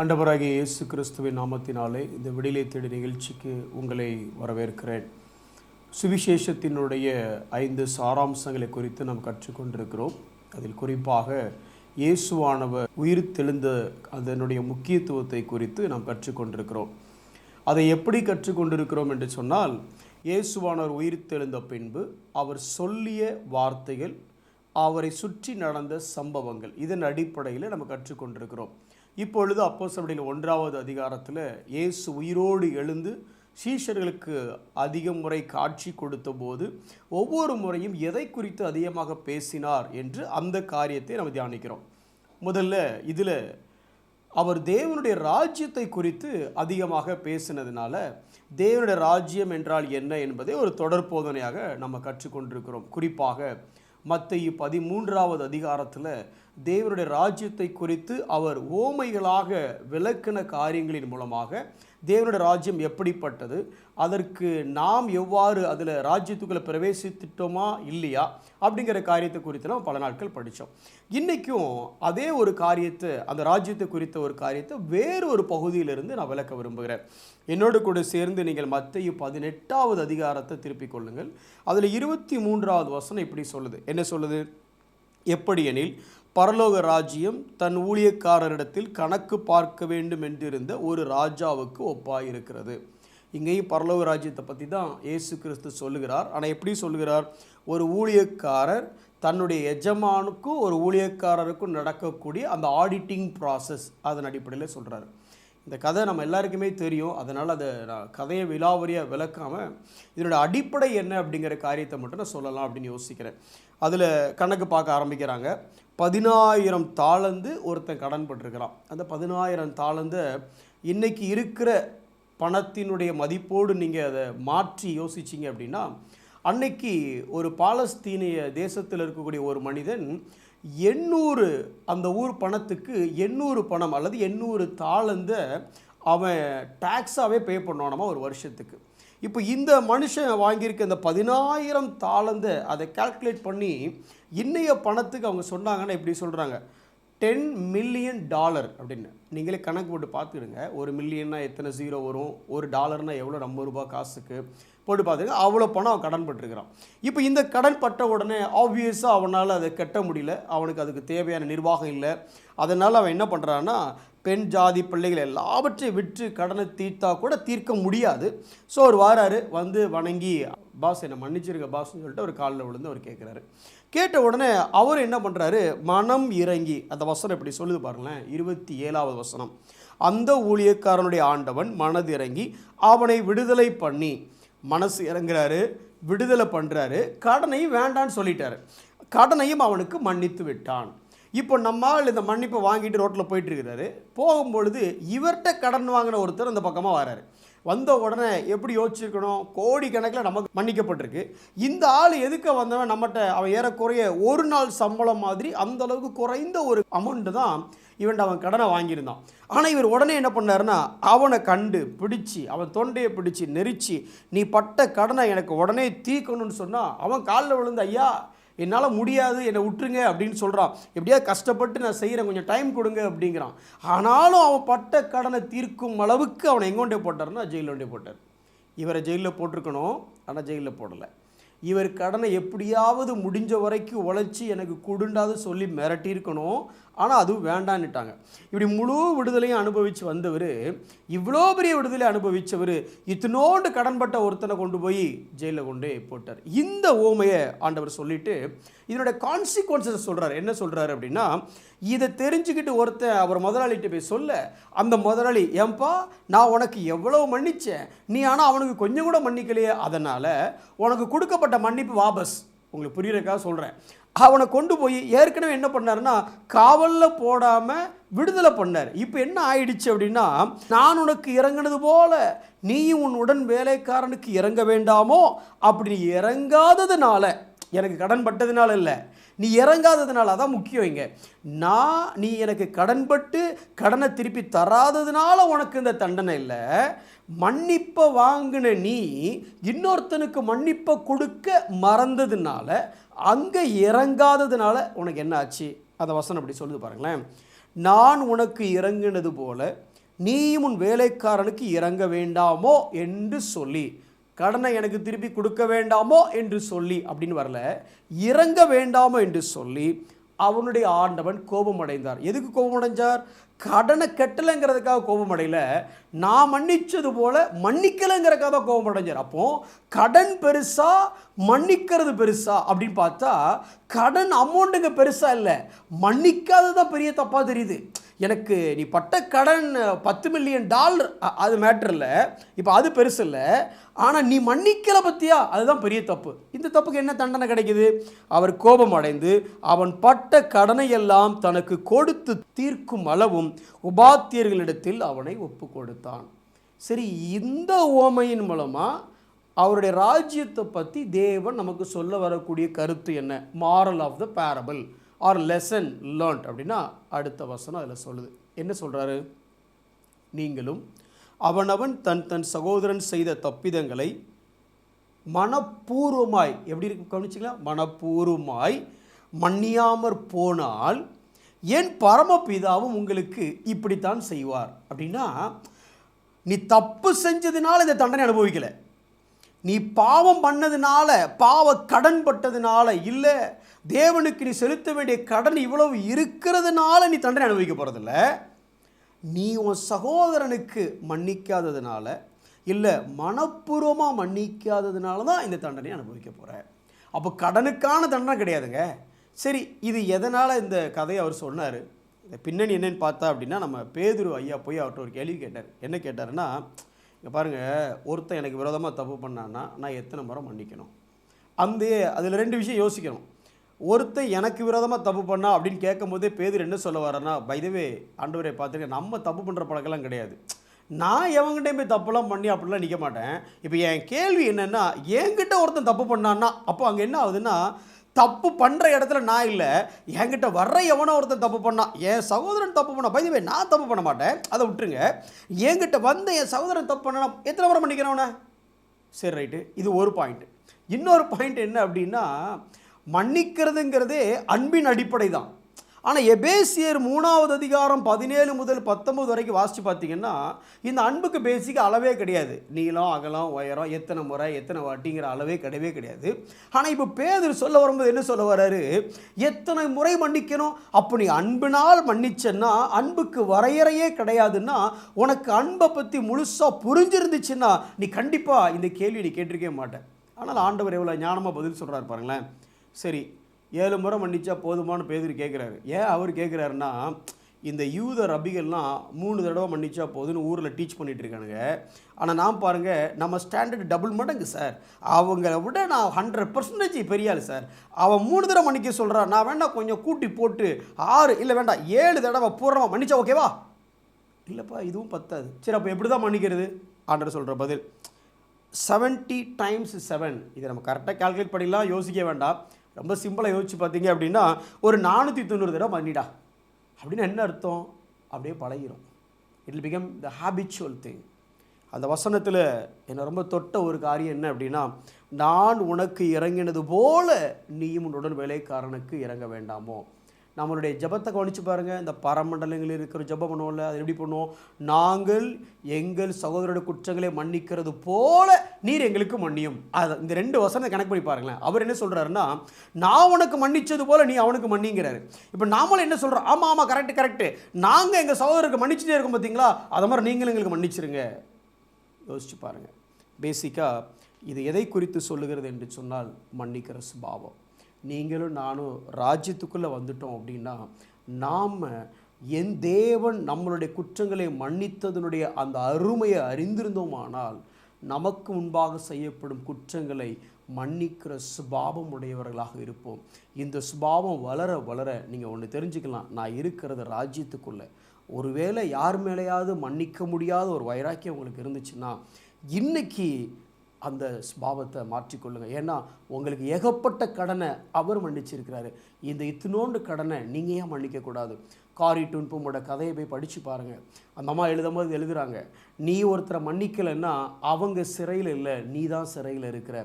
ஆண்டவராகிய இயேசு கிறிஸ்துவின் நாமத்தினாலே இந்த விடியலை தேடி நிகழ்ச்சிக்கு உங்களை வரவேற்கிறேன். சுவிசேஷத்தினுடைய 5 சாராம்சங்களை குறித்து நாம் கற்றுக்கொண்டிருக்கிறோம். அதில் குறிப்பாக இயேசுவானவர் உயிர்த்தெழுந்த அதனுடைய முக்கியத்துவத்தை குறித்து நாம் கற்றுக்கொண்டிருக்கிறோம். அதை எப்படி கற்றுக்கொண்டிருக்கிறோம் என்று சொன்னால், இயேசுவானவர் உயிர்த்தெழுந்த பின்பு அவர் சொல்லிய வார்த்தைகள், அவரை சுற்றி நடந்த சம்பவங்கள், இதன் அடிப்படையில் நம்ம கற்றுக்கொண்டிருக்கிறோம். இப்பொழுது அப்போஸ்தலர் 1வது அதிகாரத்தில் இயேசு உயிரோடு எழுந்து சீஷர்களுக்கு அதிக முறை காட்சி கொடுத்த போது ஒவ்வொரு முறையும் எதை குறித்து அதிகமாக பேசினார் என்று அந்த காரியத்தை நம்ம தியானிக்கிறோம். முதல்ல இதில் அவர் தேவனுடைய ராஜ்யத்தை குறித்து அதிகமாக பேசினதுனால தேவனுடைய ராஜ்யம் என்றால் என்ன என்பதை ஒரு தொடர் போதனையாக நம்ம கற்றுக்கொண்டிருக்கிறோம். குறிப்பாக மத்தேயு 13வது அதிகாரத்தில் தேவனுடைய ராஜ்யத்தை குறித்து அவர் ஓமைகளாக விளக்கின காரியங்களின் மூலமாக தேவனுடைய ராஜ்யம் எப்படிப்பட்டது, அதற்கு நாம் எவ்வாறு அதில் ராஜ்யத்துக்குள்ளே பிரவேசித்துட்டோமா இல்லையா அப்படிங்கிற காரியத்தை குறித்து நம்ம பல நாட்கள் படித்தோம். இன்றைக்கும் அதே ஒரு காரியத்தை, அந்த ராஜ்யத்தை குறித்த ஒரு காரியத்தை வேறு ஒரு பகுதியிலிருந்து நான் விளக்க விரும்புகிறேன். என்னோடு கூட சேர்ந்து நீங்கள் மத்தேயு 18வது அதிகாரத்தை திருப்பிக் கொள்ளுங்கள். அதில் 23வது வசனம் இப்படி சொல்லுது. என்ன சொல்லுது? எப்படியெனில், பரலோக ராஜ்யம் தன் ஊழியக்காரரிடத்தில் கணக்கு பார்க்க வேண்டும் என்றிருந்த ஒரு ராஜாவுக்கு ஒப்பாயிருக்கிறது. இங்கேயும் பரலோக ராஜ்யத்தை பற்றி தான் இயேசு கிறிஸ்து சொல்லுகிறார். ஆனால் எப்படி சொல்லுகிறார்? ஒரு ஊழியக்காரர் தன்னுடைய எஜமானுக்கும் ஒரு ஊழியக்காரருக்கும் நடக்கக்கூடிய அந்த ஆடிட்டிங் ப்ராசஸ், அதன் அடிப்படையில் சொல்கிறார். இந்த கதை நம்ம எல்லாருக்குமே தெரியும். அதனால் அதை நான் கதையை விலாவரியாக விளக்காமல் இதனோட அடிப்படை என்ன அப்படிங்கிற காரியத்தை மட்டும் நான் சொல்லலாம் அப்படின்னு யோசிக்கிறேன். அதில் கணக்கு பார்க்க ஆரம்பிக்கிறாங்க. 10,000 தாலந்து ஒருத்தன் கடன் பட்டிருக்கிறான். அந்த 10,000 தாலந்தை இன்றைக்கி இருக்கிற பணத்தினுடைய மதிப்போடு நீங்கள் அதை மாற்றி யோசிச்சிங்க அப்படின்னா, அன்னைக்கு ஒரு பாலஸ்தீனிய தேசத்தில் இருக்கக்கூடிய ஒரு மனிதன் 800 அந்த ஊர் பணத்துக்கு 800 பணம் அல்லது 800 தாளந்தை அவன் டேக்ஸாகவே பே பண்ணுவானாமா ஒரு வருஷத்துக்கு. இப்போ இந்த மனுஷன் வாங்கியிருக்க இந்த 10,000 தாளந்தை அதை கால்குலேட் பண்ணி இன்னைய பணத்துக்கு அவங்க சொன்னாங்கன்னா எப்படி சொல்கிறாங்க? $10 மில்லியன் அப்படின்னு. நீங்களே கணக்கு போட்டு பார்த்துடுங்க. ஒரு மில்லியன்னா எத்தனை ஜீரோ வரும், ஒரு டாலர்னால் எவ்வளோ நம்ம ரூபா காசுக்கு போட்டு பார்த்துங்க. அவ்வளோ பணம் அவன் கடன் பட்டிருக்கிறான். இப்போ இந்த கடன் பட்ட உடனே ஆப்வியஸாக அவனால் அதை கட்ட முடியல. அவனுக்கு அதுக்கு தேவையான நிர்வாகம் இல்லை. அதனால் அவன் என்ன பண்ணுறான்னா, பெண் ஜாதி பிள்ளைகள் எல்லாவற்றையும் விற்று கடனை தீர்த்தா கூட தீர்க்க முடியாது. ஸோ அவர் வாராரு, வந்து வணங்கி, பாஸ் என்னை மன்னிச்சிருக்க பாஸ்ன்னு சொல்லிட்டு ஒரு காலில் விழுந்து அவர் கேட்குறாரு. கேட்ட உடனே அவர் என்ன பண்ணுறாரு? மனம் இறங்கி, அந்த வசனம் இப்படி சொல்லுது பாருங்களேன், 27வது வசனம். அந்த ஊழியக்காரனுடைய ஆண்டவன் மனதிறங்கி அவனை விடுதலை பண்ணி, மனசு இறங்குறாரு, விடுதலை பண்ணுறாரு, கடனையும் வேண்டான்னு சொல்லிட்டாரு, கடனையும் அவனுக்கு மன்னித்து விட்டான். இப்போ நம்மால் இந்த மன்னிப்பை வாங்கிட்டு ரோட்டில் போயிட்டுருக்கிறாரு. போகும்பொழுது இவர்கிட்ட கடன் வாங்கின ஒருத்தர் அந்த பக்கமாக வராரு. வந்த உடனே எப்படி யோசிச்சிருக்கணும்? கோடிக்கணக்கில் நமக்கு மன்னிக்கப்பட்டிருக்கு. இந்த ஆள் எதுக்கு வந்தவன்? நம்மகிட்ட அவன் ஏறக்குறைய ஒரு நாள் சம்பளம் மாதிரி அந்த அளவுக்கு குறைந்த ஒரு அமௌண்ட்டு தான் இவன்ட்டு அவன் கடனை வாங்கியிருந்தான். ஆனால் இவர் உடனே என்ன பண்ணாருன்னா, அவனை கண்டு பிடிச்சி, அவன் தொண்டையை பிடிச்சி நெரிச்சு, நீ பட்ட கடனை எனக்கு உடனே தீர்க்கணும்னு சொன்னால் அவன் காலில் விழுந்து, ஐயா என்னால் முடியாது, என்னை விட்டுருங்க அப்படின்னு சொல்கிறான். எப்படியாவது கஷ்டப்பட்டு நான் செய்கிறேன், கொஞ்சம் டைம் கொடுங்க அப்படிங்கிறான். ஆனாலும் அவன் பட்ட கடனை தீர்க்கும் அளவுக்கு அவனை எங்கொண்டே போட்டார்னா ஜெயிலில் கொண்டே போட்டார். இவரை ஜெயிலில் போட்டிருக்கணும், ஆனால் ஜெயிலில் போடலை. இவர் கடனை எப்படியாவது முடிஞ்ச வரைக்கும் உழைச்சி எனக்கு கொடுண்டாது சொல்லி மிரட்டியிருக்கணும், ஆனால் அதுவும் வேண்டான்னுட்டாங்க. இப்படி முழு விடுதலையும் அனுபவித்து வந்தவர், இவ்வளோ பெரிய விடுதலை அனுபவித்தவர், இத்தனோண்டு கடன்பட்ட ஒருத்தனை கொண்டு போய் ஜெயிலில் கொண்டு போட்டார். இந்த ஓமையை ஆண்டவர் சொல்லிவிட்டு இதனுடைய கான்சிக்வன்சஸ் சொல்கிறார். என்ன சொல்கிறாரு அப்படின்னா, இதை தெரிஞ்சுக்கிட்டு ஒருத்தன் அவர் முதலாளிகிட்ட போய் சொல்ல, அந்த முதலாளி, ஏன்பா நான் உனக்கு எவ்வளோ மன்னித்தேன், நீ ஆனால் அவனுக்கு கொஞ்சம் கூட மன்னிக்கலையே, அதனால் உனக்கு கொடுக்கப்பட்ட மன்னிப்பு வாபஸ். உங்களுக்கு புரியுறதுக்காக சொல்கிறேன். அவனை கொண்டு போய் ஏற்கனவே என்ன பண்ணாருன்னா, காவலில் போடாமல் விடுதலை பண்ணார். இப்போ என்ன ஆயிடுச்சு அப்படின்னா, நான் உனக்கு இறங்கினது போல நீயும் உன் உடன் வேலைக்காரனுக்கு இறங்க வேண்டாமோ? அப்படி இறங்காததுனால, எனக்கு கடன் பட்டதுனால இல்லை, நீ இறங்காததுனால, அதான் முக்கியம் இங்கே. நீ எனக்கு கடன்பட்டு கடனை திருப்பி தராததுனால உனக்கு இந்த தண்டனை இல்லை. மன்னிப்பை வாங்கின நீ இன்னொருத்தனுக்கு மன்னிப்பை கொடுக்க மறந்ததுனால, அங்கே இறங்காததுனால உனக்கு என்ன ஆச்சு அந்த வசனம் அப்படி சொல்லுது பாருங்களேன். நான் உனக்கு இறங்கினது போல நீயும் உன் வேலைக்காரனுக்கு இறங்க வேண்டாமோ என்று சொல்லி, கடனை எனக்கு திருப்பி கொடுக்க வேண்டாமோ என்று சொல்லி அப்படின்னு வரல, இறங்க வேண்டாமோ என்று சொல்லி அவனுடைய ஆண்டவன் கோபம் அடைந்தார். எதுக்கு கோபம் அடைஞ்சார்? கடனை கட்டலைங்கிறதுக்காக கோபம் அடையல, நான் மன்னிச்சது போல மன்னிக்கலைங்கிறதுக்காக தான் கோபம் அடைஞ்சார். அப்போ கடன் பெருசா மன்னிக்கிறது பெருசா அப்படின்னு பார்த்தா கடன் அமௌண்ட்டுங்க பெருசா இல்லை, மன்னிக்காததான் பெரிய தப்பா தெரியுது. எனக்கு நீ பட்ட கடன் $10 மில்லியன் அது மேட்டர் இல்லை, இப்போ அது பெருசு இல்லை. ஆனால் நீ மன்னிக்கலை பற்றியா, அதுதான் பெரிய தப்பு. இந்த தப்புக்கு என்ன தண்டனை கிடைக்குது? அவர் கோபம் அடைந்து அவன் பட்ட கடனை எல்லாம் தனக்கு கொடுத்து தீர்க்கும் அளவும் உபாத்தியர்களிடத்தில் அவனை ஒப்பு கொடுத்தான். சரி, இந்த உவமையின் மூலமாக அவருடைய ராஜ்யத்தை பற்றி தேவன் நமக்கு சொல்ல வரக்கூடிய கருத்து என்ன? Moral of the parable or lesson learnt அப்படின்னா அடுத்த வசனம் அதில் சொல்லுது. என்ன சொல்கிறாரு? நீங்களும் அவனவன் தன் தன் சகோதரன் செய்த தப்பிதங்களை மனப்பூர்வமாய், எப்படி இருக்கு கவனிச்சிங்களா, மனப்பூர்வமாய் மன்னியாமற் போனால் என் பரமபிதாவும் உங்களுக்கு இப்படித்தான் செய்வார். அப்படின்னா நீ தப்பு செஞ்சதுனால இந்த தண்டனை அனுபவிக்கலை, நீ பாவம் பண்ணதுனால, பாவ கடன் பட்டதுனால இல்லை, தேவனுக்கு நீ செலுத்த வேண்டிய கடன் இவ்வளவு இருக்கிறதுனால நீ தண்டனை அனுபவிக்க போகிறதில்ல, நீ உன் சகோதரனுக்கு மன்னிக்காததுனால, இல்லை மனப்பூர்வமாக மன்னிக்காததுனால தான் இந்த தண்டனை அனுபவிக்க போகிற. அப்போ கடனுக்கான தண்டனை கிடையாதுங்க. சரி, இது எதனால் இந்த கதையை அவர் சொன்னார்? இந்த பின்னணி என்னன்னு பார்த்தா அப்படின்னா, நம்ம பேதுரு ஐயா போய் அவர்கிட்ட ஒரு கேள்வி கேட்டார். என்ன கேட்டாருன்னா, இங்கே பாருங்கள், ஒருத்தன் எனக்கு விரோதமாக தப்பு பண்ணான்னா நான் எத்தனை முறை மன்னிக்கணும்? அதில் 2 விஷயம் யோசிக்கணும். ஒருத்தன் எனக்கு விரோதமாக தப்பு பண்ணா அப்படின்னு கேட்கும் போதே பேதுரு என்ன சொல்ல வரேன்னா, பைதவே ஆண்டவரை பார்த்துருக்கேன், நம்ம தப்பு பண்ணுற பழக்கெல்லாம் கிடையாது, நான் எவங்கிட்டே போய் தப்புலாம் பண்ணி அப்படிலாம் நிற்க மாட்டேன். இப்போ என் கேள்வி என்னென்னா, என்கிட்ட ஒருத்தன் தப்பு பண்ணான்னா அப்போ அங்கே என்ன ஆகுதுன்னா, தப்பு பண்ணுற இடத்துல நான் இல்லை, என்கிட்ட வர்ற எவனோ ஒருத்தன் தப்பு பண்ணான், என் சகோதரன் தப்பு பண்ணா, பைதவே நான் தப்பு பண்ண மாட்டேன், அதை விட்டுருங்க, என்கிட்ட வந்து என் சகோதரன் தப்பு பண்ணனா எத்தனை முறை மன்னிக்கிறவன? சரி, ரைட்டு, இது ஒரு பாயிண்ட். இன்னொரு பாயிண்ட் என்ன அப்படின்னா, மன்னிக்கிறதுங்கிறதே அன்பின் அடிப்படை தான். ஆனால் எபேசியர் 3வது அதிகாரம் 17 முதல் 19 வரைக்கும் வாசித்து பார்த்தீங்கன்னா, இந்த அன்புக்கு பேசிக் அளவே கிடையாது. நீளம், அகலம், உயரம், எத்தனை முறை, எத்தனை வாட்டிங்கிற அளவே கிடையவே கிடையாது. ஆனால் இப்போ பேதுரு சொல்ல வரும்போது என்ன சொல்ல வர்றாரு? எத்தனை முறை மன்னிக்கணும்? அப்போ நீ அன்பினால் மன்னிச்சேன்னா அன்புக்கு வரையறையே கிடையாதுன்னா, உனக்கு அன்பை பற்றி முழுசாக புரிஞ்சிருந்துச்சுன்னா நீ கண்டிப்பாக இந்த கேள்வி நீ கேட்டிருக்கவே மாட்டேன். ஆனால் ஆண்டவர் எவ்வளோ ஞானமாக பதில் சொல்கிறார் பாருங்களேன். சரி, 7 முறை மன்னிச்சா போதுமானு பேதுரு கேட்குறாரு. ஏன் அவர் கேட்குறாருன்னா, இந்த யூத ரபிகள்லாம் 3 தடவை மன்னிச்சா போதுன்னு ஊரில் டீச் பண்ணிகிட்டு இருக்கானுங்க. ஆனால் நான் பாருங்கள், நம்ம ஸ்டாண்டர்டு டபுள் மடங்கு சார், அவங்கள விட நான் 100% பெரிய ஆள் சார். அவன் 3 தடவை மன்னிக்க சொல்கிறான், நான் வேண்டாம் கொஞ்சம் கூட்டி போட்டு 6 இல்லை வேண்டாம் 7 தடவை பூர்ணமாக மன்னிச்சா ஓகேவா? இல்லைப்பா, இதுவும் பத்தாது. சரி, அப்போ எப்படி தான் மன்னிக்கிறது? ஆண்டவர் சொல்கிற பதில் 70 × 7. இதை நம்ம கரெக்டாக கால்குலேட் பண்ணிடலாம், யோசிக்க வேண்டாம். ரொம்ப சிம்பிளாக யோசிச்சு பார்த்தீங்க அப்படின்னா, ஒரு 490 தடவை மன்னிடா அப்படின்னு என்ன அர்த்தம்? அப்படியே பழகிரும். It will become the habitual thing. அந்த வசனத்தில் என்னை ரொம்ப தொட்ட ஒரு காரியம் என்ன அப்படின்னா, நான் உனக்கு இறங்கினது போல நீயும் உன்னுடன் வேலைக்காரனுக்கு இறங்க வேண்டாமோ. நம்மளுடைய ஜபத்தை கவனித்து பாருங்கள். இந்த பரமண்டலங்களில் இருக்கிற ஜபம் பண்ணுவோம்ல, அது எப்படி பண்ணுவோம்? நாங்கள் எங்கள் சகோதரோட குற்றங்களை மன்னிக்கிறது போல நீர் எங்களுக்கு மன்னியும். அது இந்த 2 வசனத்தை கணக்கு பண்ணி பாருங்களேன். அவர் என்ன சொல்கிறாருன்னா, நான் உனக்கு மன்னிச்சது போல நீ அவனுக்கு மன்னிங்கிறாரு. இப்போ நாமளும் என்ன சொல்கிறோம்? ஆமாம் ஆமாம், கரெக்டு, நாங்கள் எங்கள் சகோதரருக்கு மன்னிச்சுட்டே இருக்கோம் பார்த்தீங்களா, அதை மாதிரி நீங்களும் எங்களுக்கு மன்னிச்சிருங்க. யோசிச்சு பாருங்கள். பேசிக்காக இது எதை குறித்து சொல்லுகிறது என்று சொன்னால், மன்னிக்கிற சுபாவம். நீங்களும் நானும் ராஜ்யத்துக்குள்ளே வந்துட்டோம் அப்படின்னா, நாம் என் தேவன் நம்மளுடைய குற்றங்களை மன்னித்ததனுடைய அந்த அருமையை அறிந்திருந்தோமானால், நமக்கு முன்பாக செய்யப்படும் குற்றங்களை மன்னிக்கிற சுபாவம் உடையவர்களாக இருப்போம். இந்த சுபாவம் வளர வளர நீங்கள் ஒன்று தெரிஞ்சுக்கலாம், நான் இருக்கிறது ராஜ்யத்துக்குள்ளே. ஒருவேளை யார் மேலேயாவது மன்னிக்க முடியாத ஒரு வைராக்கியம் உங்களுக்கு இருந்துச்சுன்னா, இன்றைக்கி அந்த ஸ்பாவத்தை மாற்றிக்கொள்ளுங்கள். ஏன்னா உங்களுக்கு ஏகப்பட்ட கடனை அவர் மன்னிச்சிருக்கிறாரு. இந்த இத்தினோண்டு கடனை நீங்கள் ஏன் மன்னிக்கக்கூடாது? காரி டுன்புமோட கதையை போய் படித்து பாருங்கள். அந்த அம்மா எழுதும்போது எழுதுகிறாங்க, நீ ஒருத்தரை மன்னிக்கலைன்னா அவங்க சிறையில் இல்லை, நீ தான் சிறையில் இருக்கிற.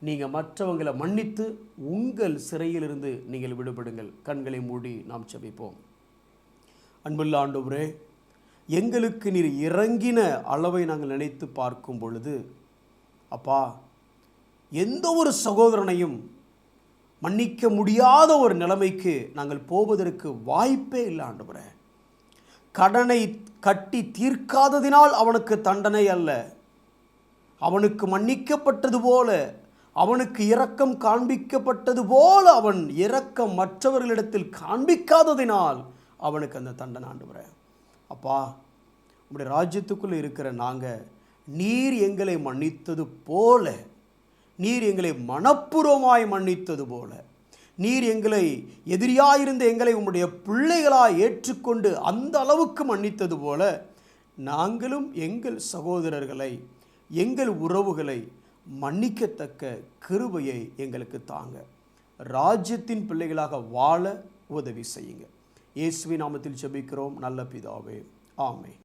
நீங்கள் மற்றவங்களை மன்னித்து உங்கள் சிறையிலிருந்து நீங்கள் விடுபடுங்கள். கண்களை மூடி நாம் ஜெபிப்போம். அன்புள்ள ஆண்டவரே, எங்களுக்கு நீர் இறங்கின அளவை நாங்கள் நினைத்து பார்க்கும் பொழுது அப்பா, எந்த ஒரு சகோதரனையும் மன்னிக்க முடியாத ஒரு நிலைமைக்கு நாங்கள் போவதற்கு வாய்ப்பே இல்லை ஆண்டவரே. கடனை கட்டி தீர்க்காததினால் அவனுக்கு தண்டனை அல்ல, அவனுக்கு மன்னிக்கப்பட்டது போல, அவனுக்கு இரக்கம் காண்பிக்கப்பட்டது போல அவன் இரக்கம் மற்றவர்களிடத்தில் காண்பிக்காததினால் அவனுக்கு அந்த தண்டனை ஆண்டவரே. அப்பா, உம்முடைய ராஜ்யத்துக்குள்ளே இருக்கிற நாங்கள் நீர் எங்களை மன்னித்தது போல, நீர் எங்களை மனப்பூர்வமாய் மன்னித்தது போல, நீர் எங்களை எதிரியாயிருந்த எங்களை உம்முடைய பிள்ளைகளாய் ஏற்றுக்கொண்டு அந்த அளவுக்கு மன்னித்தது போல நாங்களும் எங்கள் சகோதரர்களை, எங்கள் உறவுகளை மன்னிக்கத்தக்க கிருபையை எங்களுக்கு தாங்க. ராஜ்யத்தின் பிள்ளைகளாக வாழ உதவி செய்யுங்க. இயேசுவின் நாமத்தில் ஜெபிக்கிறோம் நல்ல பிதாவே, ஆமென்.